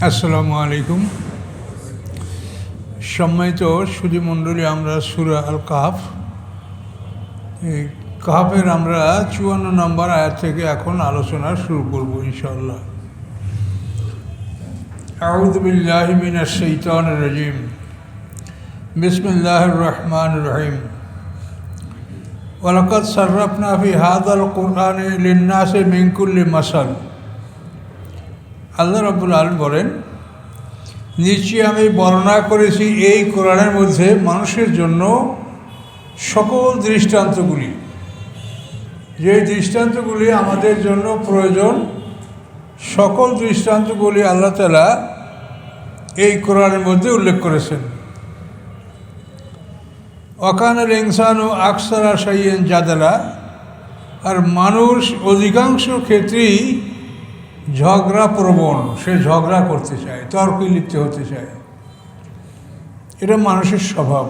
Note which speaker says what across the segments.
Speaker 1: আসসালামু আলাইকুম। সম্মানিত সুধীমণ্ডলী, আমরা সূরা আল কাহফ, এই কাহফের আমরা ৫৪ নম্বর আয়াত থেকে এখন আলোচনা শুরু করব ইনশাআল্লাহ। আউযু বিল্লাহি মিনাশ শাইতানির রাজিম। বিসমিল্লাহির রহমানির রহিম। ওয়ালাকাদ সাররাফনা ফি হাযাল কুরআনি লিন-নাসি মিন কুল্লি মাসাল। আল্লাহ রাব্বুল আলামিন বলেন, নিশ্চয়ই আমি বর্ণনা করেছি এই কোরআনের মধ্যে মানুষের জন্য সকল দৃষ্টান্তগুলি, যে দৃষ্টান্তগুলি আমাদের জন্য প্রয়োজন, সকল দৃষ্টান্তগুলি আল্লাহ তাআলা এই কোরআনের মধ্যে উল্লেখ করেছেন। ওয়াকানাল ইনসানু আকসারা শাইইন জাদালা, আর মানুষ অধিকাংশ ক্ষেত্রেই ঝগড়া প্রবণ, সে ঝগড়া করতে চায়, তর্কে লিপ্ত হতে চায়, এটা মানুষের স্বভাব।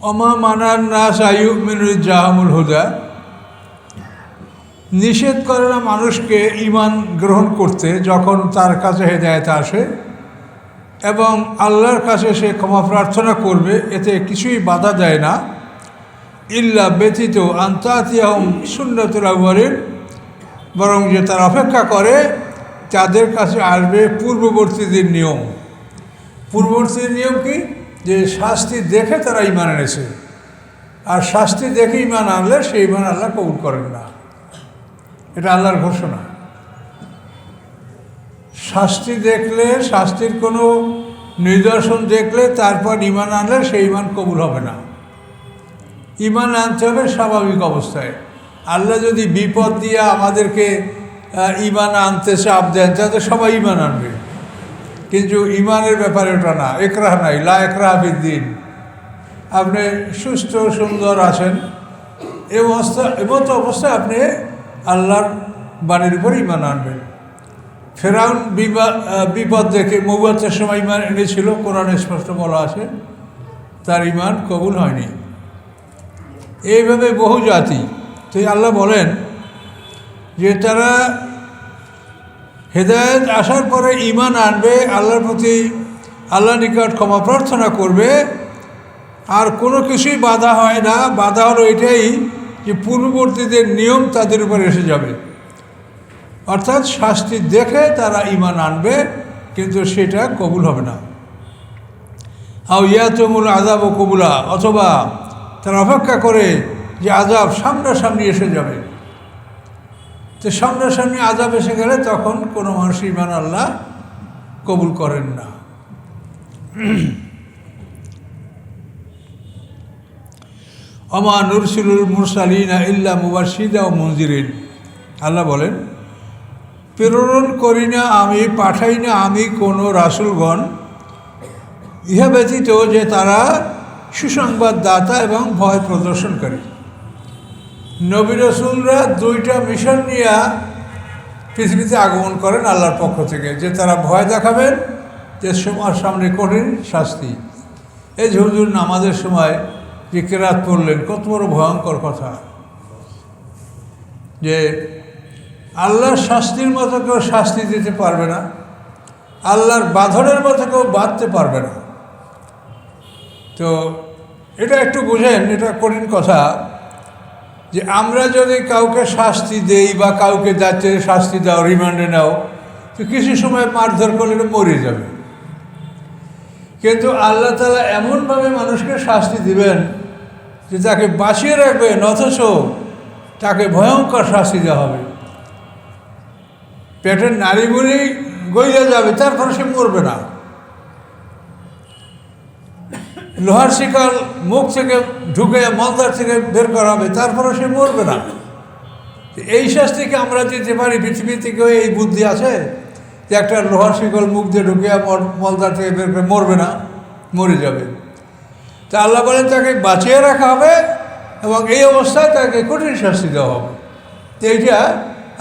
Speaker 1: ওমা মানান নাস আইয়ুমিনু জাহামুল হুদা, নিষেধ করে না মানুষকে ঈমান গ্রহণ করতে যখন তার কাছে হেদায়েত আসে এবং আল্লাহর কাছে সে ক্ষমা প্রার্থনা করবে, এতে কিছুই বাধা দেয় না। ইল্লা ব্যতীত আনতাতিয়াহুম সুন্নাতুল আউয়ালিন, বরং যে তার অপেক্ষা করে তাদের কাছে আসবে পূর্ববর্তীদের নিয়ম। পূর্ববর্তীদের নিয়ম কি? যে শাস্তি দেখে তারা ঈমান এনেছে, আর শাস্তি দেখে ঈমান আনলে সেই ঈমান আল্লাহ কবুল করেন না, এটা আল্লাহর ঘোষণা। শাস্তি দেখলে, শাস্তির কোনো নিদর্শন দেখলে তারপর ঈমান আনলে সেই ঈমান কবুল হবে না। ঈমান আনতে হবে স্বাভাবিক অবস্থায়। আল্লাহ যদি বিপদ দিয়ে আমাদেরকে ঈমান আনতে চাপ দেন, তাতে সবাই ঈমান আনবে, কিন্তু ঈমানের ব্যাপারে ওটা না, ইকরাহ নাই, লা ইকরাহ ফিদ্দিন। আপনি সুস্থ সুন্দর আছেন, এমতো অবস্থায় আপনি আল্লাহর বাণীর উপর ঈমান আনবেন। ফেরাউন বিপদ দেখে নবুয়তের সময় ঈমান এনেছিল, কোরআনে স্পষ্ট বলা আছে, তার ঈমান কবুল হয়নি। এইভাবে বহু জাতি। তো আল্লাহ বলেন যে তারা হেদায়েত আসার পরে ঈমান আনবে, আল্লাহর প্রতি আল্লাহর নিকট ক্ষমা প্রার্থনা করবে, আর কোনো কিছুই বাধা হয় না। বাধা হলো এটাই যে পূর্ববর্তীদের নিয়ম তাদের উপর এসে যাবে, অর্থাৎ শাস্তি দেখে তারা ঈমান আনবে, কিন্তু সেটা কবুল হবে না। আও ইয়াতুমুল আযাব কবুলা, অথবা তারা অপেক্ষা করে যে আযাব সামনাসামনি এসে যাবে। তো সামনাসামনি আযাব এসে গেলে তখন কোনো মানুষ ঈমান আল্লাহ কবুল করেন না। ওমা নুরসিলুল মুরসালিনা ইল্লা মুবাশশিরা ওয়া মুনজিরিন, আল্লাহ বলেন, প্রেরণ করি না আমি, পাঠাই না আমি কোনো রাসূলগণ ইহা ব্যতীত যে তারা সুসংবাদ দাতা এবং ভয় প্রদর্শনকারী। নবী রাসূলরা দুইটা মিশন নিয়ে পৃথিবীতে আগমন করেন আল্লাহর পক্ষ থেকে, যে তারা ভয় দেখাবেন যে সবার সামনে কঠিন শাস্তি। এই যে হুজুর নামাজের সময় যে কেরাত পড়লেন, কত বড় ভয়ঙ্কর কথা, যে আল্লাহর শাস্তির মতো কেউ শাস্তি দিতে পারবে না, আল্লাহর বাঁধনের মতো কেউ বাঁধতে পারবে না। তো এটা একটু বুঝেন, এটা কঠিন কথা, যে আমরা যদি কাউকে শাস্তি দেই বা কাউকে যাচ্ছে শাস্তি দাও, রিমান্ডে নাও, তো কিছু সময় মারধর করলে মরে যাবে। কিন্তু আল্লাহ তাআলা এমনভাবে মানুষকে শাস্তি দিবেন যে তাকে বাঁচিয়ে রাখবেন, অথচ তাকে ভয়ঙ্কর শাস্তি দেওয়া হবে। পেটের নাড়িগুলি গইয়া যাবে, তারপরে সে মরবে না। লোহার শিকল মুখ থেকে ঢুকে মলদার থেকে বের করা হবে, তারপরে সে মরবে না। এই শাস্তিকে আমরা দিতে পারি? পৃথিবী থেকেও এই বুদ্ধি আছে যে একটা লোহার শিকল মুখ দিয়ে ঢুকে মলদার থেকে বের করে মরবে না, মরে যাবে। তা আল্লাহ বলেন তাকে বাঁচিয়ে রাখা হবে এবং এই অবস্থায় তাকে কঠিন শাস্তি দেওয়া হবে। তো এইটা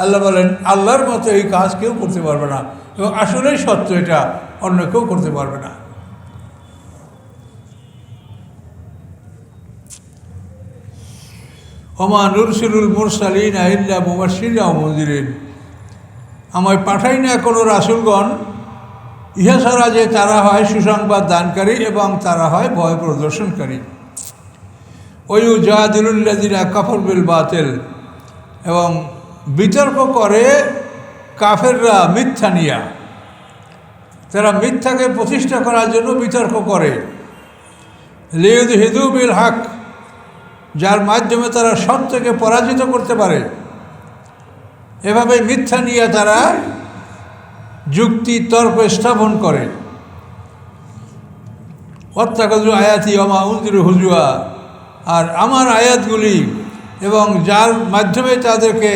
Speaker 1: আল্লাহ বলেন আল্লাহর মতো এই কাজ কেউ করতে পারবে না, এবং আসলেই সত্য, এটা অন্য কেউ করতে পারবে না। ওমা নুরসিলুল মুরসালিনা ইল্লা মুবাশশিরা ওয়া মুনজিরিন, আমায় পাঠাই না কোনো রাসূলগণ ইহা ছাড়া যে তারা হয় সুসংবাদ দানকারী এবং তারা হয় ভয় প্রদর্শনকারী। ওয়ুজাদিলুল্লাযিনা কাফারু বিল বাতিল, এবং বিতর্ক করে কাফেররা মিথ্যা নিয়া, তারা মিথ্যাকে প্রতিষ্ঠা করার জন্য বিতর্ক করে। লিইউদহিদু বিল হক, যার মাধ্যমে তারা সত্যকে পরাজিত করতে পারে। এভাবে মিথ্যা নিয়ে তারা যুক্তি তর্ক স্থাপন করে। ওয়াত্তাখাযু আয়াতি ওয়া মা উনজিরু হুজুয়া, আর আমার আয়াতগুলি এবং যার মাধ্যমে তাদেরকে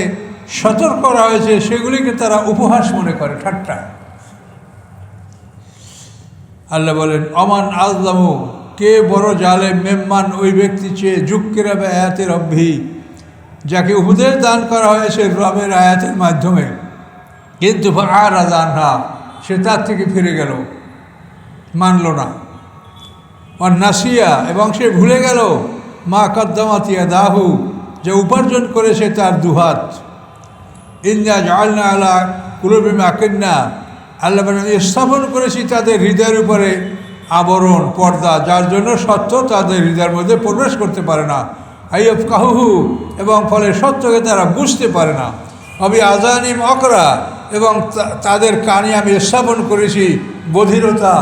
Speaker 1: সতর্ক করা হয়েছে সেগুলিকে তারা উপহাস মনে করে, ঠাট্টা। আল্লাহ বলেন, অমান আযলামু, কে বড় জালেম, মেম্মান, ওই ব্যক্তি চেয়ে যুক্কিরা বে আয়াতের রব্বি, যাকে উপদেশ দান করা হয়েছে রবের আয়াতের মাধ্যমে, কিন্তু ফাআরাযা আনহা, সে তার থেকে ফিরে গেল, মানল না। আর নাসিয়া, এবং সে ভুলে গেল মা কদ্দামাত ইয়াদাহু, যে উপার্জন করেছে তার দুহাত। ইন্না জাআলনা আলা কুলুবিহিম আকিন্না, আল্লাহ বলেন স্থাপন করেছি তাদের হৃদয়ের উপরে আবরণ, পর্দা, যার জন্য সত্য তাদের হৃদয়ের মধ্যে প্রবেশ করতে পারে না। আইয়াফকাহুহু, এবং ফলে সত্যকে তারা বুঝতে পারে না। অবি আযানিম আকরা, এবং তাদের কানে আমি স্থাপন করেছি বধিরতা,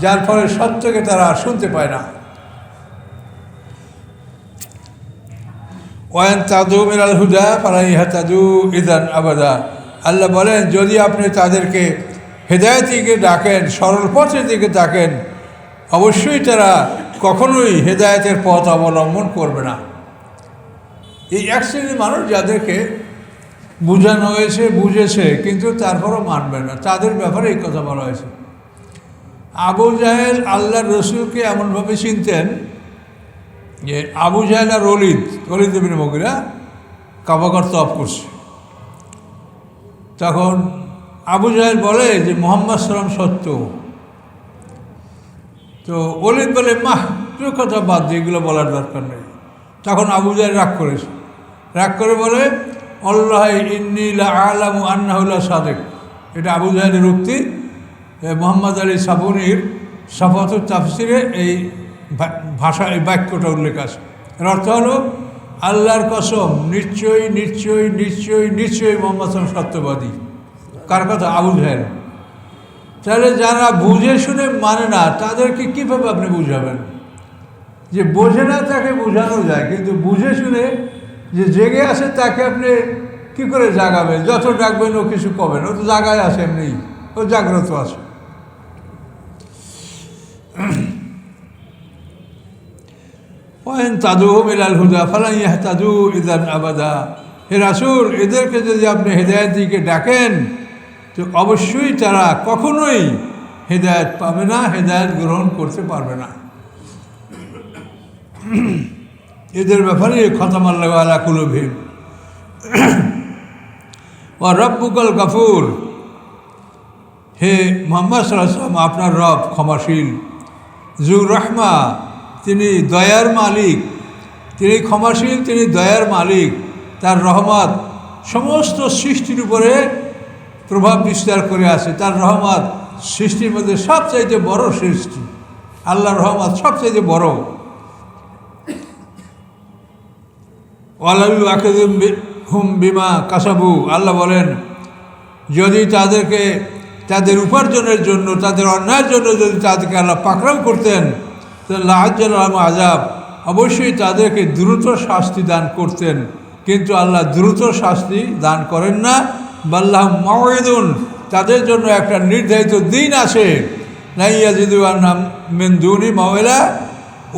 Speaker 1: যার ফলে সত্যকে তারা শুনতে পায় না। ওয়ান তাদু মিনাল হুদা ফালা ইয়াহতাদু ইযান আবাদা, আল্লাহ বলেন যদি আপনি তাদেরকে হেদায়েতের দিকে ডাকেন, সরল পথের দিকে ডাকেন, অবশ্যই তারা কখনোই হেদায়েতের পথ অবলম্বন করবে না। এই এক শ্রেণীর মানুষ যাদেরকে বোঝানো হয়েছে, বুঝেছে, কিন্তু তারপরও মানবে না, তাদের ব্যাপারে এই কথা বলা হয়েছে। আবু জাহেল আল্লাহর রসুলকে এমনভাবে চিনতেন যে আবু জাহেল আর ওলীদ ইবনে মুগীরা কাবাগর তওয়াফ করছে। তখন আবু জাহেল বলে যে মুহাম্মদ সাল্লাম সত্য। তো ওলীদ বলে মাহ, তুই কথা বাদ দিয়ে এগুলো বলার দরকার নেই। তখন আবু জাহেল রাগ করেছে, রাগ করে বলে আল্লাহ ইন্নী লা আ'লামু আন্নাহু লা সাদিক। এটা আবু জাহেলের উক্তি, মোহাম্মদ আলী সাবুনির সাফাতুত তাফসিরে এই ভাষা, এই বাক্যটা উল্লেখ আছে। এর অর্থ হলো আল্লাহর কসম, নিশ্চয়ই নিশ্চয়ই নিশ্চয়ই নিশ্চয়ই মোহাম্মদ সাল্লাম সত্যবাদী। কার কথা? আবু জাহেল। তাহলে যারা বুঝে শুনে মানে না তাদেরকে কীভাবে আপনি বুঝাবেন? যে বোঝে না তাকে বোঝানো যায়, কিন্তু বুঝে শুনে যে জেগে আছে তাকে আপনি কি করে জাগাবেন? যত ডাকবেন ও কিছু কবেন, ও তো জাগায় আছে, এমনি ও জাগ্রত আছে। ওয়াইন তাদুহুম ইলাল হুদা ফালা ইয়াহতাদু ইযান আবাদা, হে রাসূল এদেরকে যদি আপনি হেদায়েতের দিকে ডাকেন তো অবশ্যই তারা কখনোই হেদায়েত পাবে না, হেদায়েত গ্রহণ করতে পারবে না। এদের ব্যাপারে খতামাল্লাহু আলা কুলুবিহিম ওয়া রাব্বুকাল গাফুর, হে মুহাম্মদ সাল্লাল্লাহু আলাইহি ওয়াসাল্লাম আপনার রব ক্ষমাশীল, যুর রহমা, তিনি দয়ার মালিক, তিনি ক্ষমাশীল, তিনি দয়ার মালিক। তার রহমত সমস্ত সৃষ্টির উপরে প্রভাব বিস্তার করে আছে। তার রহমত সৃষ্টির মধ্যে সবচাইতে বড় সৃষ্টি, আল্লাহর রহমত সবচাইতে বড়। ওয়ালাউ আখিযুহুম বিমা কাসাবু, আল্লাহ বলেন যদি তাদেরকে তাদের উপার্জনের জন্য, তাদের অন্যায়ের জন্য যদি তাদেরকে আল্লাহ পাকড়াও করতেন তাহলে লাআজ্জালা লাহুম আযাব, অবশ্যই তাদেরকে দ্রুত শাস্তি দান করতেন। কিন্তু আল্লাহ দ্রুত শাস্তি দান করেন না। বাল্লাহুম মাউইদুন, তাদের জন্য একটা নির্ধারিত দিন আছে। লা ইয়াজিদু আনহা মিন দুনি মাওয়ালা,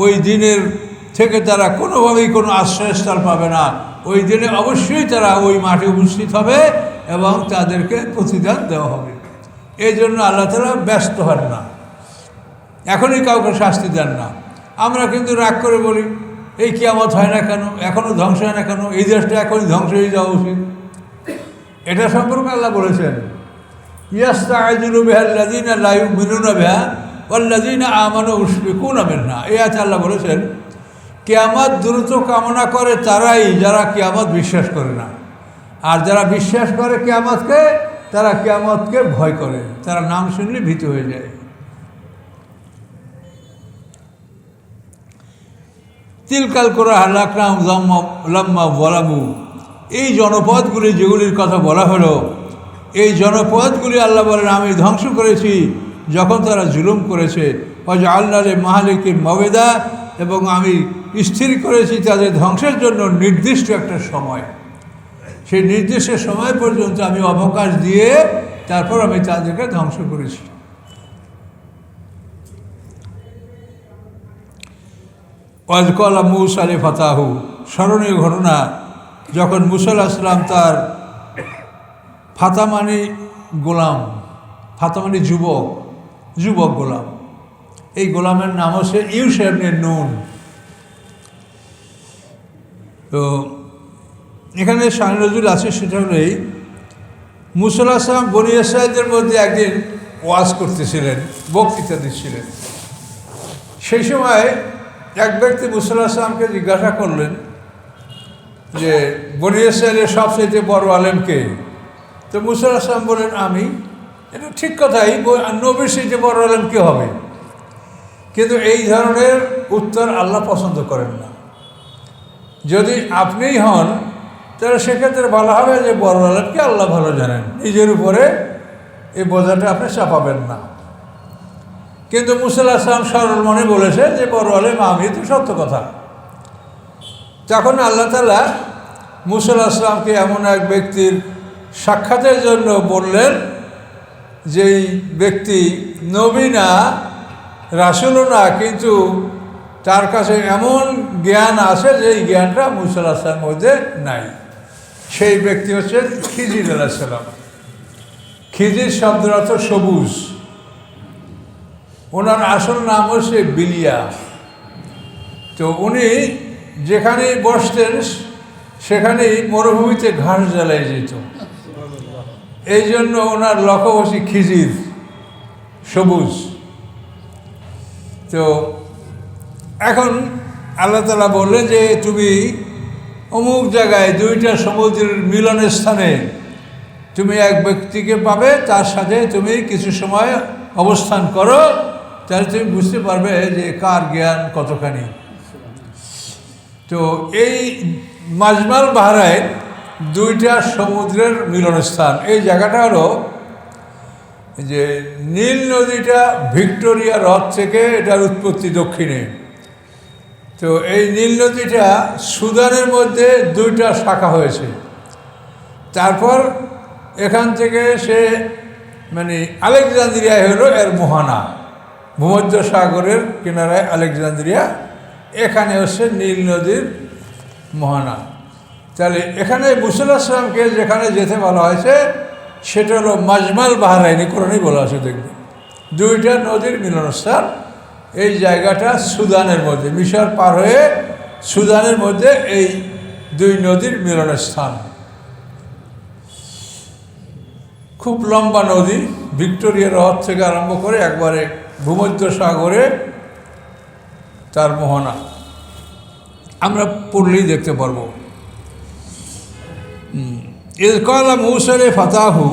Speaker 1: ওই দিনের থেকে তারা কোনোভাবেই কোনো আশ্রয়স্থল পাবে না। ওই দিনে অবশ্যই তারা ওই মাঠে উপস্থিত হবে এবং তাদেরকে প্রতিদান দেওয়া হবে। এই জন্য আল্লাহ তাআলা ব্যস্ত হন না, এখনই কাউকে শাস্তি দেন না। আমরা কিন্তু রাগ করে বলি এই কিয়ামত হয় না কেন, এখনও ধ্বংস হয় না কেন, এই দেশটা এখনই ধ্বংস হয়ে যাওয়া উচিত। এটা সম্পর্কে আল্লাহ বলেছেন ইয়াস্তাআজিলু বিহাল্লাযীনা লা ইউমিনুনা বিহা ওয়াল্লাযীনা আমানু মুশফিকুনা মিনহা। এই আয়াতে আল্লাহ বলেছেন কিয়ামত দ্রুত কামনা করে তারাই যারা কিয়ামত বিশ্বাস করে না। আর যারা বিশ্বাস করে কিয়ামতকে তারা কিয়ামতকে ভয় করে, তারা নাম শুনলে ভীত হয়ে যায়। তিলকাল কোরা হালাকরাম লাম্মা বলামু, এই জনপদগুলি যেগুলির কথা বলা হলো, এই জনপদগুলি আল্লাহ বলেন আমি ধ্বংস করেছি যখন তারা জুলুম করেছে। অজ আল্লাহরে মাহালিকের মবেদা, এবং আমি স্থির করেছি তাদের ধ্বংসের জন্য নির্দিষ্ট একটা সময়। সেই নির্দিষ্ট সময় পর্যন্ত আমি অবকাশ দিয়ে তারপর আমি তাদেরকে ধ্বংস করেছি। ওয়াজকলা মুসা আলী ফাতাহু, স্মরণীয় ঘটনা, যখন মুসা আলাইহিস সালাম তার ফাতামানি গোলাম, ফাতামানি যুবক গোলাম, এই গোলামের নাম হচ্ছে ইউশা ইবনে নুন। তো এখানে শান নজরুল আছে, সেটা হলেই মুসা আলাইহিস সালাম বনী ইসরাঈলদের মধ্যে একদিন ওয়াজ করতেছিলেন, বক্তৃতা দিচ্ছিলেন। সেই সময় এক ব্যক্তি মুসা আলাইহিস সালামকে জিজ্ঞাসা করলেন যে বনী ইসরাঈলের সবচেয়ে বড় আলেম কে? তো মুসা আলাইহিস সালাম বলেন আমি। এটা ঠিক কথাই, নবীর চাইতে বড় আলেম কে হবে? কিন্তু এই ধরনের উত্তর আল্লাহ পছন্দ করেন না। যদি আপনিই হন তাহলে সেক্ষেত্রে ভালো হবে যে বড় আলেমকে আল্লাহ ভালো জানেন, নিজের উপরে এই বোঝাটা আপনি চাপাবেন না। কিন্তু মুসা আলাইহিস সালাম সরল মনে বলেছে যে বড় আলেম আমি, তো সত্য কথা। তখন আল্লাহ তাআলা মুসা আলাইহিস সালামকে এমন এক ব্যক্তির সাক্ষাতের জন্য বললেন, যেই ব্যক্তি নবী না, রাসূলও না, কিন্তু তার কাছে এমন জ্ঞান আছে যে এই জ্ঞানটা মুসা আলাইহিস সালামের মধ্যে নাই। সেই ব্যক্তি হচ্ছে খিজির আলাইহিস সালাম। খিজির শব্দের অর্থ সবুজ। ওনার আসল নাম হচ্ছে বিলিয়া। তো উনি যেখানেই বসতেন সেখানেই মরুভূমিতে ঘাস জ্বালাই যেত, এই জন্য ওনার লক্ষ্য হচ্ছে খিজির, সবুজ। তো এখন আল্লাহ তাআলা বললেন যে তুমি অমুক জায়গায় দুইটা সমুদ্রের মিলনের স্থানে তুমি এক ব্যক্তিকে পাবে, তার সাথে তুমি কিছু সময় অবস্থান করো, তাহলে তুমি বুঝতে পারবে যে কার জ্ঞান কতখানি। তো এই মাজমাল বাহরাইন দুইটা সমুদ্রের মিলনস্থান। এই জায়গাটা হলো যে নীল নদীটা ভিক্টোরিয়া হ্রদ থেকে এটার উৎপত্তি দক্ষিণে। তো এই নীল নদীটা সুদানের মধ্যে দুইটা শাখা হয়েছে। তারপর এখান থেকে সে মানে আলেকজান্দ্রিয়ায় হলো এর মোহানা, ভূমধ্য সাগরের কিনারায় আলেকজান্দ্রিয়া, এখানে হচ্ছে নীল নদীর মোহানা। তাহলে এখানে মুসা আলাইহিস সালামকে যেখানে যেতে বলা হয়েছে সেটা হলো মাজমাল বাহরাইন, কোরআনেই বলা আছে, দেখবেন দুইটা নদীর মিলনস্থান। এই জায়গাটা সুদানের মধ্যে, মিশর পার হয়ে সুদানের মধ্যে এই দুই নদীর মিলনের স্থান। খুব লম্বা নদী, ভিক্টোরিয়া হ্রদ থেকে আরম্ভ করে একবারে ভূমধ্য সাগরে তার মোহনা। আমরা পড়লেই দেখতে পারবো। ইযকালা মূসা ফাতাহু,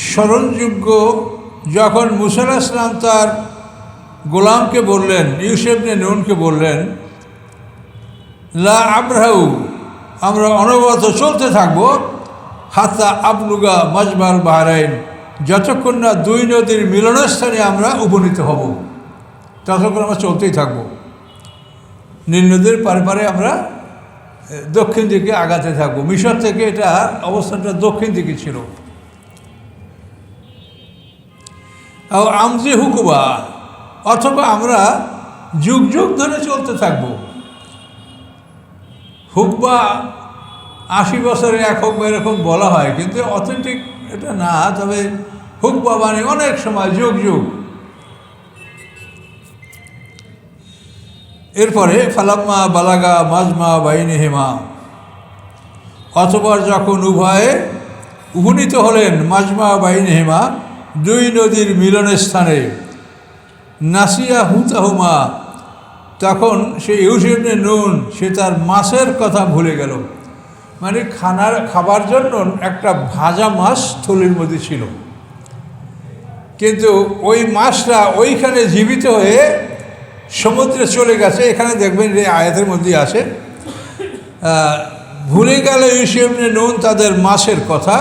Speaker 1: স্মরণযোগ্য যখন মুসা আলাইহিস সালাম তার গোলামকে বললেন, ইউশা ইবনে নুনকে বললেন, লা আবরাহু, আমরা অনবরত চলতে থাকবো, হাত্তা আবলুগা মাজমাল বাহরাইন, যতক্ষণ না দুই নদীর মিলনস্থানে আমরা উপনীত হব, ততক্ষণ আমরা চলতেই থাকবো। নীল নদীর পারে পারে আমরা দক্ষিণ দিকে আগাতে থাকবো। মিশর থেকে এটা অবস্থানটা দক্ষিণ দিকে ছিল। আমজি হুকুবা, অথবা আমরা যুগ যুগ ধরে চলতে থাকবো। হুকবা 80 বছরে এক হুকবা এরকম বলা হয়, কিন্তু অথেন্টিক এটা না। তবে হুকবা মানে অনেক সময়, যুগ যুগ। এরপরে ফালাম্মা বালাগা মাজমা বাইনিহিমা, অথবা যখন উভয়ে উপনীত হলেন মাজমা বাইনিহিমা, দুই নদীর মিলনের স্থানে, নাসিয়া হুতাহুমা, তখন সে ইউশা ইবনে নুন সে তার মাছের কথা ভুলে গেল। মানে খাবার জন্য একটা ভাজা মাছ থলির মধ্যে ছিল, কিন্তু ওই মাছটা ওইখানে জীবিত হয়ে সমুদ্রে চলে গেছে। এখানে দেখবেন যে আয়াতের মধ্যে আসে, ভুলে গেল ইউসুফ ইবনে নুন তাদের মাছের কথা।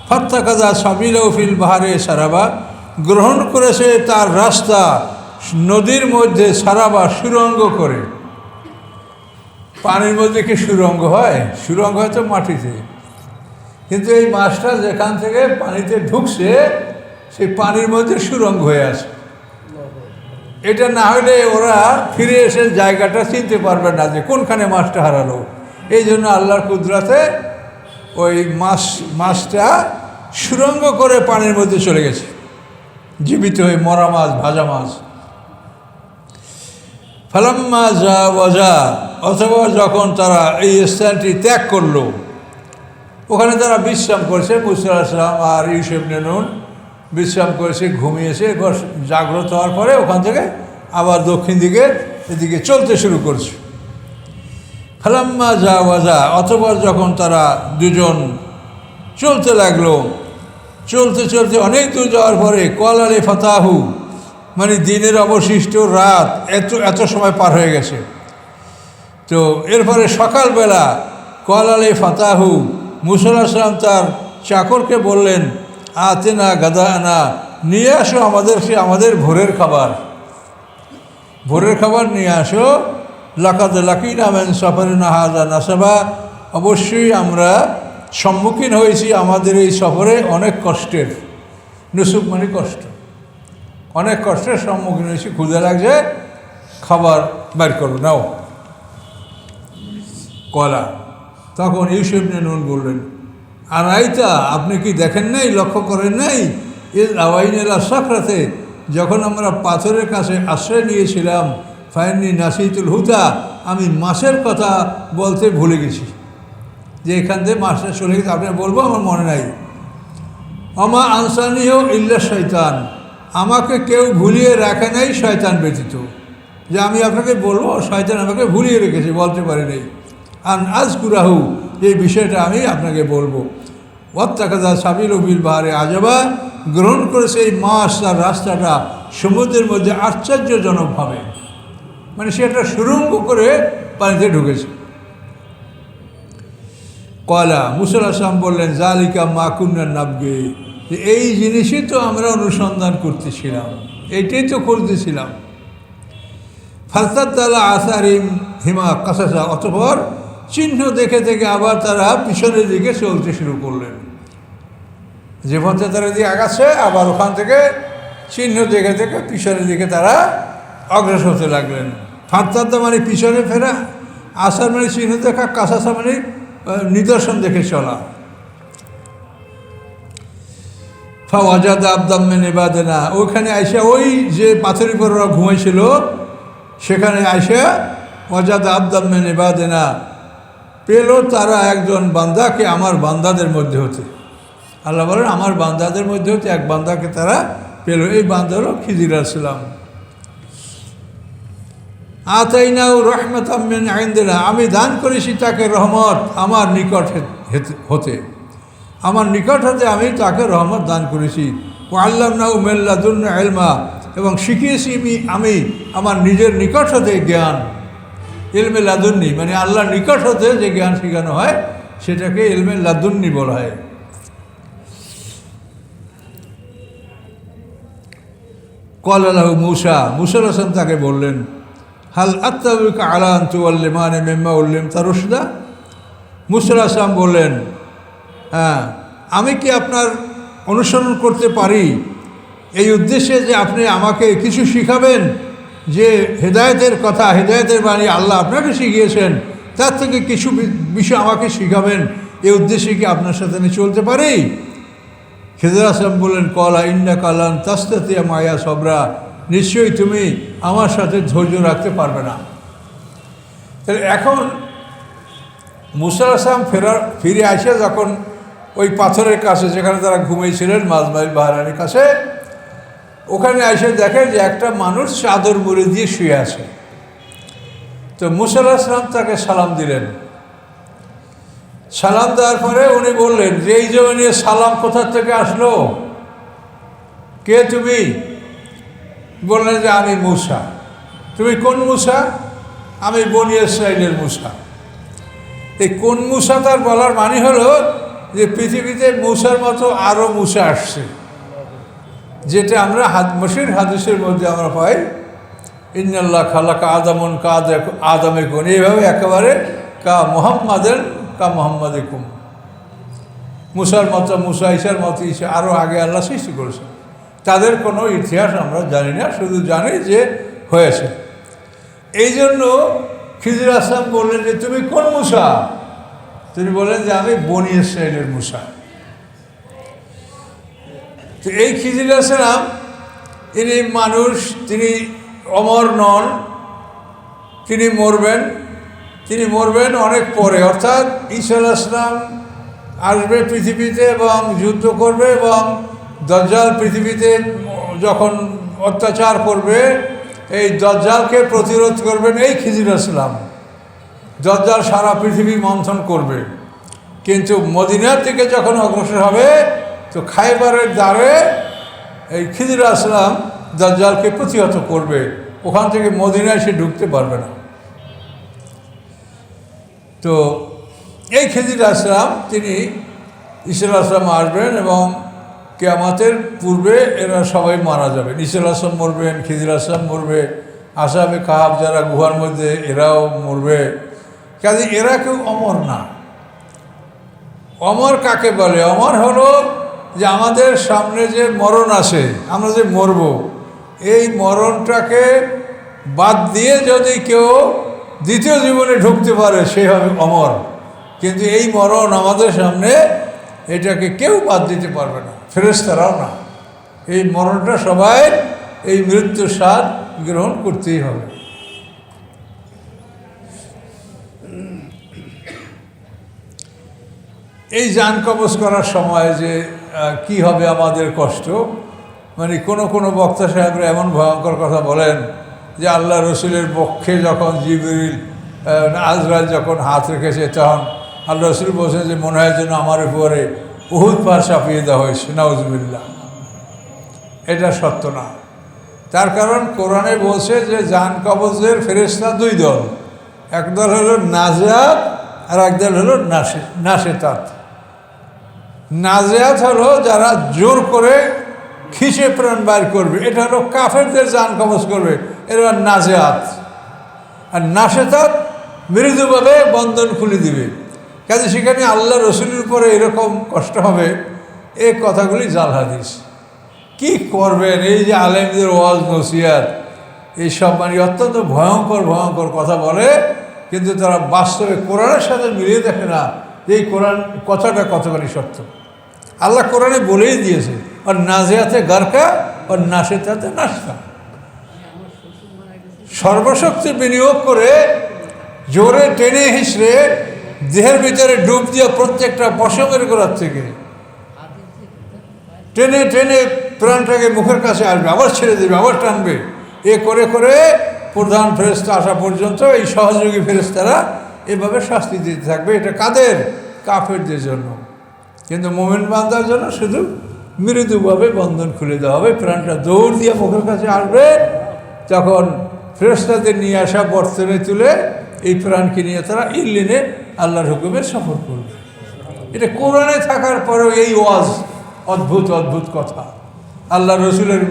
Speaker 1: ফাত্তাকাদা সাবিলাউ ফিল বাহারে সারাবা, গ্রহণ করেছে তার রাস্তা নদীর মধ্যে সারাবা, সুরঙ্গ করে। পানির মধ্যে কি সুরঙ্গ হয়? সুরঙ্গ হয় তো মাটিতে, কিন্তু এই মাছটা যেখান থেকে পানিতে ঢুকছে সেই পানির মধ্যে সুরঙ্গ হয়ে আছে। এটা না হলে ওরা ফিরে এসে জায়গাটা চিনতে পারবে না যে কোনখানে মাছটা হারালো। এই জন্য আল্লাহর কুদরতে ওই মাছটা সুরঙ্গ করে পানির মধ্যে চলে গেছে, জীবিত হয়ে, মরা মাছ, ভাজা মাছ। ফালাম্মা যা ওয়াজা, অথবা যখন তারা এই স্থানটি ত্যাগ করলো, ওখানে তারা বিশ্রাম করেছে, মুসা আলাইহিস সালাম আর ইউসুফ ইবনে নুন বিশ্রাম করেছে, ঘুমিয়েছে। এবার জাগ্রত হওয়ার পরে ওখান থেকে আবার দক্ষিণ দিকে এদিকে চলতে শুরু করছে। ফালাম্মা যা ওয়াজা, অথবা যখন তারা দুজন চলতে লাগলো, চলতে চলতে অনেক দূর যাওয়ার পরে কলালে ফাতাহু, মানে দিনের অবশিষ্ট রাত এত সময় পার হয়ে গেছে। তো এরপরে সকালবেলা কলালে ফাতাহু, মুসা আলাইহিস সালাম তার চাকরকে বললেন, আতেনা গাদানা, নিয়ে আসো আমাদের ভোরের খাবার নিয়ে আসো। লাকাদ লাকিনা মিন সফরিনা হাযা নাসাবা, অবশ্যই আমরা সম্মুখীন হয়েছি আমাদের এই সফরে অনেক কষ্টের। নুসুব মানে কষ্ট, অনেক কষ্টের সম্মুখীন হয়েছি, ক্ষুধা লাগছে, খাবার বের করো, নাও। কলা, তখন ইউসুফ ইবনে নুন বললেন, আর আইতা, আপনি কি দেখেন নাই, লক্ষ্য করেন নাই, এর আওয়াইনেলা সাকরাতে, যখন আমরা পাথরের কাছে আশ্রয় নিয়েছিলাম, ফাইনি নাসিতুল হুদা, আমি মাছের কথা বলতে ভুলে গেছি, যে এখান থেকে মাছটা চলে গেছে, আপনি বলবো আমার মনে নাই। আমা আনসানিও ইল্লা শয়তান, আমাকে কেউ ভুলিয়ে রাখে নাই শয়তান ব্যতীত, যে আমি আপনাকে বলবো, শয়তান আমাকে ভুলিয়ে রেখেছে, বলতে পারি নাই। আন আজকুরাহু, এই বিষয়টা আমি আপনাকে বলবো। ওয়াত্তাকাদা সাবিল বিল বাহারে আজাবা, গ্রহণ করেছে এই মাছ তার রাস্তাটা সমুদ্রের মধ্যে আশ্চর্যজনকভাবে, মানে সে একটা সুরঙ্গ করে পানিতে ঢুকেছে। কলা, মুসা আলাইহিস সালাম বললেন, জালিকা মা কুন্না নাবগে, যে এই জিনিসই তো আমরা অনুসন্ধান করতেছিলাম, এইটাই তো করতেছিলাম। ফারতাদ্দালা আসারিম হিমা কাসাসা, অতঃপর চিহ্ন দেখে দেখে আবার তারা পিছনের দিকে চলতে শুরু করলেন। যে পথে তারা দিয়ে আগাচ্ছে, আবার ওখান থেকে চিহ্ন দেখে দেখে পিছনের দিকে তারা অগ্রসর হতে লাগলেন। ফারতাদ্দা মানে পিছনে ফেরা, আসার মানে চিহ্ন দেখা, কাসাসা মানে নিদর্শন দেখে চলা। ফাওয়াজাদা আবদাম মিন ইবাদিনা, ওইখানে আইসা, ওই যে পাথরের উপর ওরা ঘুমাইছিল সেখানে আইসা, ওয়াজাদা আবদাম মিন ইবাদিনা, পেল তারা একজন বান্দাকে আমার বান্দাদের মধ্যে হতে। আল্লাহ বলেন, আমার বান্দাদের মধ্যে হতে এক বান্দাকে তারা পেল। এই বান্দা হলো খিজির আলাইহিস সালাম। আতাইনাউ রাহমাতাম মিন ইনদিনা, আমি দান করেছি তাকে রহমত আমার নিকট হতে, আমার নিকট হতে আমি তাকে রহমত দান করেছি। ওয়া আল্লামনাহু মিন লাদুন্না ইলমা, এবং শিখিয়েছি আমি আমার নিজের নিকট হতে জ্ঞান। ইলমে লাদুন্নি মানে আল্লাহর নিকট হতে যে জ্ঞান শেখানো হয় সেটাকে ইলমে লাদুন্নি বলা হয়। ক্বালা লাহু মূসা, মূসা আলাইহিস সালাম তাকে বললেন, হাল আত্তাবিউকা আলা আন তুআল্লিমানি মিম্মা উল্লিমতা রুশদা। মূসা আলাইহিস সালাম বললেন, হ্যাঁ, আমি কি আপনার অনুসরণ করতে পারি এই উদ্দেশ্যে যে আপনি আমাকে কিছু শিখাবেন, যে হেদায়েতের কথা, হেদায়েতের বাণী আল্লাহ আপনাকে শিখিয়েছেন, তার থেকে কিছু বিষয় আমাকে শিখাবেন, এই উদ্দেশ্যে কি আপনার সাথে আমি চলতে পারি? খিজির আলাইহিস সালাম বললেন, ক্বালা ইন্নাকা লান তাসতাতিয়া মাইয়া সবরা, নিশ্চয়ই তুমি আমার সাথে ধৈর্য রাখতে পারবে না। তাহলে এখন মূসা আলাইহিস সালাম ফিরে আসে যখন ওই পাথরের কাছে যেখানে তারা ঘুমিয়েছিলেন মাজমাইল বাহরানির কাছে, ওখানে এসে দেখে যে একটা মানুষ চাদর মুড়ি দিয়ে শুয়ে আছে। তো মূসা আলাইহিস সালাম তাকে সালাম দিলেন। সালাম দেওয়ার পরে উনি বললেন যে এই যে নিয়ে সালাম কোথা থেকে আসলো, কে তুমি? বললেন যে আমি মূসা। তুমি কোন মূসা? আমি বনী ইসরাইলের মূসা। এই কোন মূসা তার বলার মানে হলো যে পৃথিবীতে মূসার মতো আরও মূসা আসছে, যেটা আমরা মশির হাদিসের মধ্যে আমরা পাই, ইন্নাল্লাহ খালাকা আদামন কা আদমে কোন, এইভাবে একেবারে কা মোহাম্মদের কা মোহাম্মদে কুম, মূসার মতো মূসা, ঈসার মতো ঈসা, আরও আগে আল্লাহ সৃষ্টি করেছেন। তাদের কোনো ইতিহাস আমরা জানি না, শুধু জানি যে হয়েছে। এই জন্য খিজির আসলাম বললেন যে তুমি কোন মূসা? তিনি বললেন যে আমি বনী ইসরাইলের মূসা। তো এই খিজির আসলাম ইনি মানুষ, তিনি অমর নন, তিনি মরবেন অনেক পরে, অর্থাৎ ঈসা আলাইহিস সালাম আসবে পৃথিবীতে এবং যুদ্ধ করবে, এবং দাজ্জাল পৃথিবীতে যখন অত্যাচার করবে, এই দাজ্জালকে প্রতিরোধ করবেন এই খিজির আসলাম। দাজ্জাল সারা পৃথিবী মন্থন করবে, কিন্তু মদিনার দিকে যখন অগ্রসর হবে তো খায়বারের দ্বারে এই খিজির আসলাম দাজ্জালকে প্রতিহত করবে, ওখান থেকে মদিনায় সে ঢুকতে পারবে না। তো এই খিজির আসলাম তিনি ঈসা আসলাম আসবেন এবং কিয়ামতের পূর্বে এরা সবাই মারা যাবে। ঈসা আসলাম মরবেন, খিজির আসলাম মরবে, আসহাবে কাহাফ যারা গুহার মধ্যে এরাও মরবে। কাজে এরা কেউ অমর না। অমর কাকে বলে? অমর হলো যে আমাদের সামনে যে মরণ আসে, আমরা যে মরব, এই মরণটাকে বাদ দিয়ে যদি কেউ দ্বিতীয় জীবনে ঢুকতে পারে সে হবে অমর। কিন্তু এই মরণ আমাদের সামনে, এটাকে কেউ বাদ দিতে পারবে না, ফেরেশতারাও না। এই মরণটা সবাই এই মৃত্যুর স্বাদ গ্রহণ করতেই হবে। এই জান কবজ করার সময় যে কি হবে আমাদের কষ্ট, মানে কোনো বক্তা সাহেবরা এমন ভয়ঙ্কর কথা বলেন যে আল্লাহ রসুলের পক্ষে যখন জিবরিল আজরাইল যখন হাত রেখেছে, তখন আল্লাহ রসুল বলছেন যে মনে হয় যেন আমার উপরে উহুদ পাহাড় চাপিয়ে দেওয়া হয়েছে, নাউজুবিল্লাহ। এটা সত্য না। তার কারণ কোরআনে বলছে যে জান কবজের ফেরেশতা দুই দল, এক দল হলো নাজিয়াত আর এক দল হলো নাশেতাত। নাজিয়াত হলো যারা জোর করে খিসে প্রাণ বাইর করবে, এটা হলো কাফেরদের জান কবজ করবে, এরা নাজিয়াত। আর নাশেতাত মৃদুভাবে বন্ধন খুলে দিবে। কাজে সেখানে আল্লাহ রসুলের উপরে এরকম কষ্ট হবে, এই কথাগুলি জাল হাদিস। কী করবেন? এই যে আলেমদের ওয়াজ নসিহাত এইসব মানে অত্যন্ত ভয়ঙ্কর কথা বলে, কিন্তু তারা বাস্তবে কোরআনের সাথে মিলিয়ে দেখে না যে এই কোরআন কথাটা কতখানি সত্য। আল্লাহ কোরআনে বলেই দিয়েছে, আর নাজিয়াতে গারকা আর নাশেতাতে নাশতা। সর্বশক্তি বিনিয়োগ করে জোরে টেনে হিসড়ে দেহের ভিতরে ডুব দিয়ে প্রত্যেকটা পশমের গোড়ার থেকে টেনে টেনে প্রাণটাকে মুখের কাছে আসবে, আবার ছেড়ে দেবে, আবার টানবে। এ করে করে প্রধান ফেরেশতা আসা পর্যন্ত এই সহযোগী ফেরেশতারা এভাবে শাস্তি দিতে থাকবে। এটা কাদের? কাফেরদের জন্য। কিন্তু মুমিন বান্দার জন্য শুধু মৃদুভাবে বন্ধন খুলে দেওয়া হবে, প্রাণটা দৌড় দিয়ে মুখের কাছে আসবে, তখন ফেরেশতাদের নিয়ে আসা বর্তনে তুলে এই প্রাণকে নিয়ে তারা ইল্লিনে আল্লাহর হুকুমে সফর করবে। এটা কোরআনে থাকার পরেও এই ওয়াজ অদ্ভুত কথা। আল্লাহ রসুলের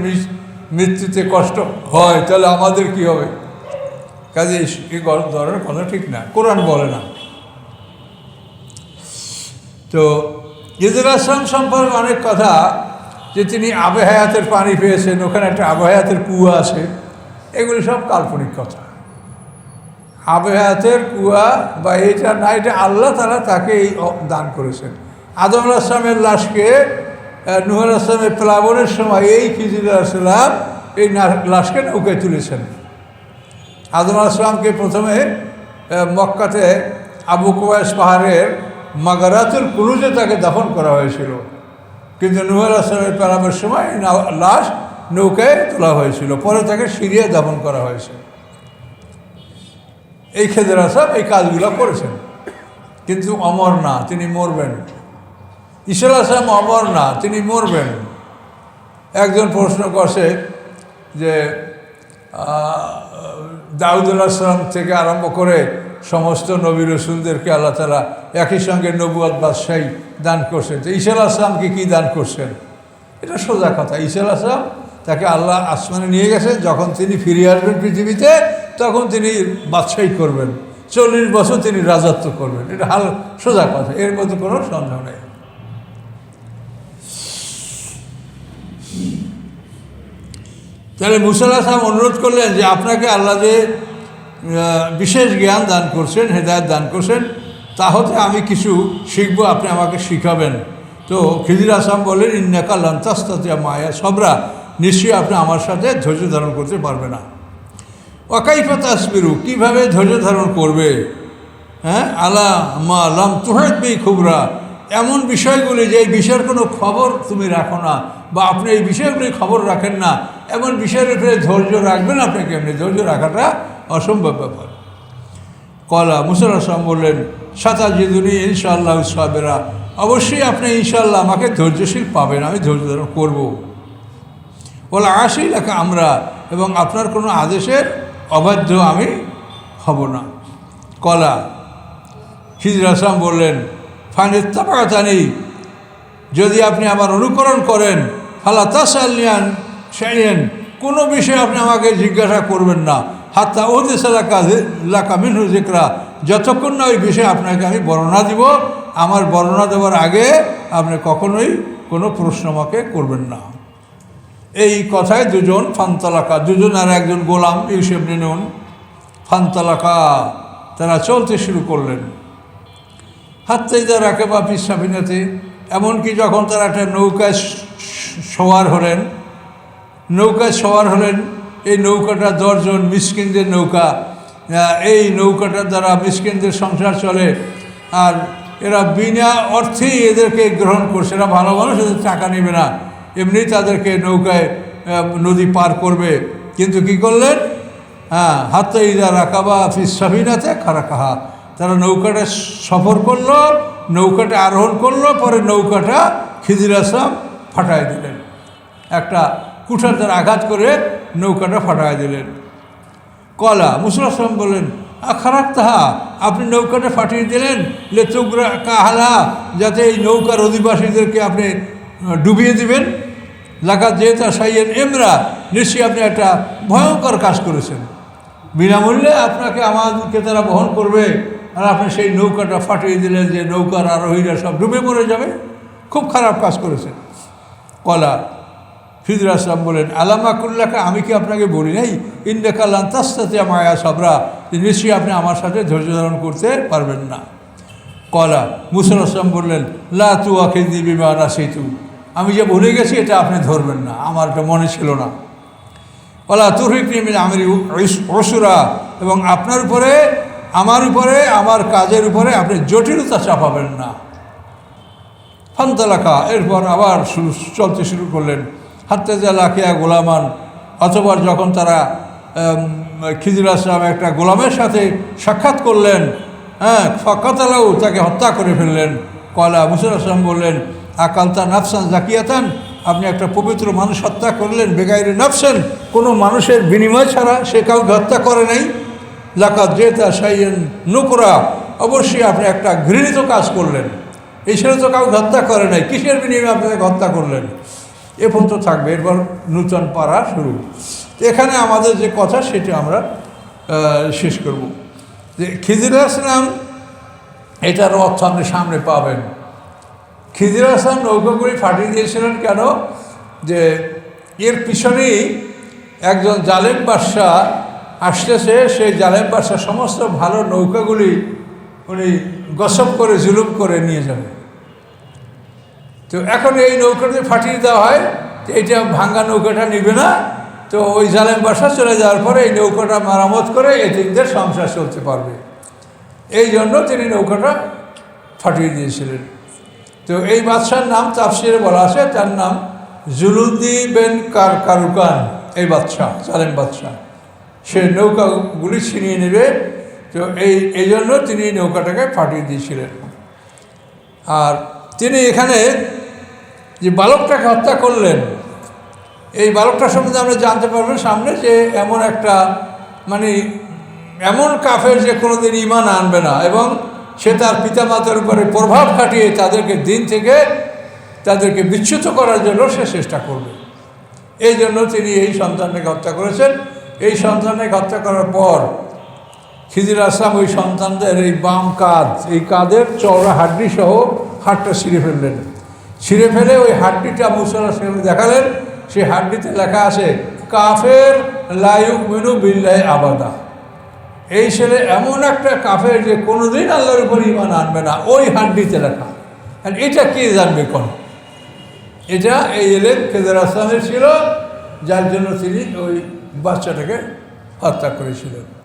Speaker 1: মৃত্যুতে কষ্ট হয়, তাহলে আমাদের কি হবে? কাজে এই ধরনের কথা ঠিক না, কোরআন বলে না। তো খিজির আসলাম সম্পর্কে অনেক কথা, যে তিনি আবে হায়াতের পানি পেয়েছেন, ওখানে একটা আবে হায়াতের কুয়া আছে, এগুলি সব কাল্পনিক কথা। আবে হায়াতের কুয়া বা এইটা না, এটা আল্লাহ তাআলা তাকে এই দান করেছেন। আদম আলাইহিস সালামের লাশকে নূহ আলাইহিস সালামের প্লাবনের সময় এই খিজির আসলাম এই লাশকে নৌকায় তুলেছেন। আদম আলাইহিস সালামকে প্রথমে মক্কাতে আবু কুবাইস পাহাড়ের মাগারাতুল কুলুজে তাকে দাফন করা হয়েছিল, কিন্তু নূহ আলাইহিস সালামের প্লাবনের সময় লাশ নৌকায় তোলা হয়েছিল, পরে তাকে সিরিয়ায় দাফন করা হয়েছে। এই খিজির আসলাম এই কাজগুলো করেছেন। কিন্তু অমর না, তিনি মরবেন। ঈসা আলাইহিস সালাম অমর না, তিনি মরবেন। একজন প্রশ্ন করছে যে দাউদ আলাইহিস সালাম থেকে আরম্ভ করে সমস্ত নবী রসুলদেরকে আল্লাহ তাআলা একই সঙ্গে নবুয়ত বাদশাহী দান করছেন, তো ঈসা আলাইহিস সালামকে কী দান করছেন? এটা সোজা কথা। ঈসা আলাইহিস সালাম তাকে আল্লাহ আসমানে নিয়ে গেছে, যখন তিনি ফিরে আসবেন পৃথিবীতে তখন তিনি বাদশাহী করবেন, 40 বছর তিনি রাজত্ব করবেন। এটা সোজা কথা, এর মধ্যে কোনো সন্দেহ নেই। তাহলে মুসা আলাইহিস সালাম অনুরোধ করলেন যে আপনাকে আল্লাহ যে বিশেষ জ্ঞান দান করছেন, হেদায়েত দান করছেন, তা হতে আমি কিছু শিখবো, আপনি আমাকে শিখাবেন। তো খিজির আলাইহিস সালাম বললেন ইন্নাকা লান তাসতাতিয়া মায়া সবরা, নিশ্চয়ই আপনি আমার সাথে ধৈর্য ধারণ করতে পারবে না। ওয়াকাইফা তাসবিরু, কীভাবে ধৈর্য ধারণ করবে? হ্যাঁ, আলা মা লাম তুহিত বিহি খুবরা, এমন বিষয়গুলি যে এই বিষয়ের কোনো খবর তুমি রাখো না, বা আপনি এই বিষয়গুলি খবর রাখেন না, এমন বিষয়ের উপরে ধৈর্য রাখবেন আপনি কেমনি? ধৈর্য রাখাটা অসম্ভব ব্যাপার। কলা মুসা আলাইহিস সালাম বললেন সাতাজিদুনি ইনশাআল্লাহ সাবিরা, অবশ্যই আপনি ইনশাআল্লাহ আমাকে ধৈর্যশীল পাবেন, আমি ধৈর্য ধারণ করবো। বলা আসি লেখা আমরা, এবং আপনার কোনো আদেশের অবাধ্য আমি হব না। কলা খিজির আলাইহিস সালাম বললেন ফানিত্তাবাতানি, যদি আপনি আমার অনুকরণ করেন, ফালা তাসালনিয়ান শাইআন, কোনো বিষয়ে আপনি আমাকে জিজ্ঞাসা করবেন না, হাত্তা উহদিসা লাকা মিনহু যিকরা, যতক্ষণ না ওই বিষয়ে আপনাকে আমি বর্ণনা দিব, আমার বর্ণনা দেওয়ার আগে আপনি কখনোই কোনো প্রশ্ন আমাকে করবেন না। এই কথায় দুজন ফান্তালাকা, দুজন আর একজন গোলাম ইউসুফ ইবনে নুন, ফান্তালাকা, তারা চলতে শুরু করলেন। হাত্তা ইযা রাকাবা ফিস সাফিনাতি, এমনকি যখন তারা একটা নৌকায় সওয়ার হলেন, এই নৌকাটা 10 জন মিসকিনদের নৌকা, এই নৌকাটার দ্বারা মিসকিনদের সংসার চলে, আর এরা বিনা অর্থেই এদেরকে গ্রহণ করছে, এরা ভালো মানুষ, এদের টাকা নেবে না, এমনি তাদেরকে নৌকায় নদী পার করবে। কিন্তু কি করলেন? হাত্তা ইযা রাকাবা ফিস সাফিনাতি খারাকাহা, তারা নৌকাটা সফর করলো, নৌকাটা আরোহণ করলো, পরে নৌকাটা খিজির আলাইহিস সালাম ফাটায় দিলেন, একটা কুঠার দ্বারা আঘাত করে নৌকাটা ফাটায় দিলেন। কলা মুসা আলাইহিস সালাম বললেন আখারাক তাহা, আপনি নৌকাটা ফাটিয়ে দিলেন, লেতুগরা কাহালা, যাতে এই নৌকার অধিবাসীদেরকে আপনি ডুবিয়ে দিবেন। লাকাত যেতা সাইয়েন এমরা, নিশ্চয়ই আপনি একটা ভয়ঙ্কর কাজ করেছেন, বিনামূল্যে আপনাকে আমাদেরকে তারা বহন করবে, আর আপনি সেই নৌকাটা ফাটিয়ে দিলেন যে নৌকার আরোহীরা সব ডুবে মরে যাবে, খুব খারাপ কাজ করেছেন। কলা খিজির আলাইহিস সালাম বলেন আলামা কুল্লাকা, আমি কি আপনাকে বলি নাই ইন্নাকা লান তাসতাতিয়া মায়া সাবরা, নিশ্চয়ই আপনি আমার সাথে ধৈর্য ধারণ করতে পারবেন না। কলা মুসা আলাইহিস সালাম বললেন লা তুআখিযনি বিমা নাসিতু, আমি যে ভুলে গেছি এটা আপনি ধরবেন না, আমার এটা মনে ছিল না। কলা তুরহিকনি মিন আমরি উসরা, এবং আপনার উপরে, আমার উপরে, আমার কাজের উপরে আপনি জটিলতা চাপাবেন না। ফান্তালাকা, এরপর আবার চলতে শুরু করলেন। হাত্তা ইযা লাকিয়া গোলামান, অতঃপর যখন তারা খিজির আলাইহিস সালাম একটা গোলামের সাথে সাক্ষাৎ করলেন, ফাকাতালাউ, তাকে হত্যা করে ফেললেন। কলা মুসা আলাইহিস সালাম বললেন আকালতা নাফসান জাকিয়াতান, আপনি একটা পবিত্র মানুষ হত্যা করলেন, বেগাইরে নাফসান, কোনো মানুষের বিনিময় ছাড়া, সে কাউকে হত্যা করে নাই। লাকাত যেতা সাইয়েন নুকরা, অবশ্যই আপনি একটা ঘৃণিত কাজ করলেন, এই ছেলে তো কাউকে হত্যা করে নাই, কিসের বিনিময়ে আপনাকে হত্যা করলেন? এ পর্যন্ত থাকবে, এরপর নূতন পারা শুরু। এখানে আমাদের যে কথা সেটা আমরা শেষ করব, যে খিজির আলাইহিস সালাম, এটার অর্থ আপনি সামনে পাবেন। খিজির আলাইহিস সালাম নৌকাগুলি ফাটিয়ে দিয়েছিলেন কেন? যে এর পিছনেই একজন জালেম বাদশা আসতেছে, সেই জালেম বাদশা সমস্ত ভালো নৌকাগুলি উনি গসব করে জুলুম করে নিয়ে যাবে। তো এখন এই নৌকাটা ফাটিয়ে দেওয়া হয়, তো এইটা ভাঙ্গা নৌকাটা নিবে না, তো ওই জালেম বাদশা চলে যাওয়ার পরে এই নৌকাটা মেরামত করে এতিমদের সংসার চলতে পারবে, এই জন্য তিনি নৌকাটা ফাটিয়ে দিয়েছিলেন। তো এই বাদশার নাম তাফসিরে বলা আছে, তার নাম জুলুদ্দি বিন কারকারুকান, এই বাদশা, জালেম বাদশা। সে নৌকাগুলি ছিনিয়ে নেবে, তো এই জন্য তিনি নৌকাটাকে ফাটিয়ে দিয়েছিলেন। আর তিনি এখানে যে বালকটাকে হত্যা করলেন, এই বালকটার সম্বন্ধে আমরা জানতে পারবেন সামনে, যে এমন একটা মানে এমন কাফের যে কোনোদিন ঈমান আনবে না, এবং সে তার পিতামাতার উপরে প্রভাব খাটিয়ে তাদেরকে দিন থেকে তাদেরকে বিচ্যুত করার জন্য সে চেষ্টা করবে। এই জন্য তিনি এই সন্তানটাকে হত্যা করেছেন। এই সন্তানটাকে হত্যা করার পর খিজির আসলাম ওই সন্তানদের এই বাম কাঁধ, এই কাঁধের চওড়া হাড্ডি সহ হাড়টা ছিঁড়ে ফেললেন। ছিঁড়ে ফেলে ওই হাড্ডিটা মুসা আলাইহিস দেখালেন। সেই হাড্ডিতে লেখা আছে কাফের লা ইউমিনু বিল্লাহি আবাদা। এই ছেলে এমন একটা কাফের যে কোনোদিন আল্লাহর উপর ঈমান আনবে না, ওই হাড্ডিতে লেখা। আর এটা কে জানবে কোন? এটা এই এলেম খিজির আসলামের ছিল, যার জন্য তিনি ওই বাচ্চাটাকে হত্যা করেছিলেন।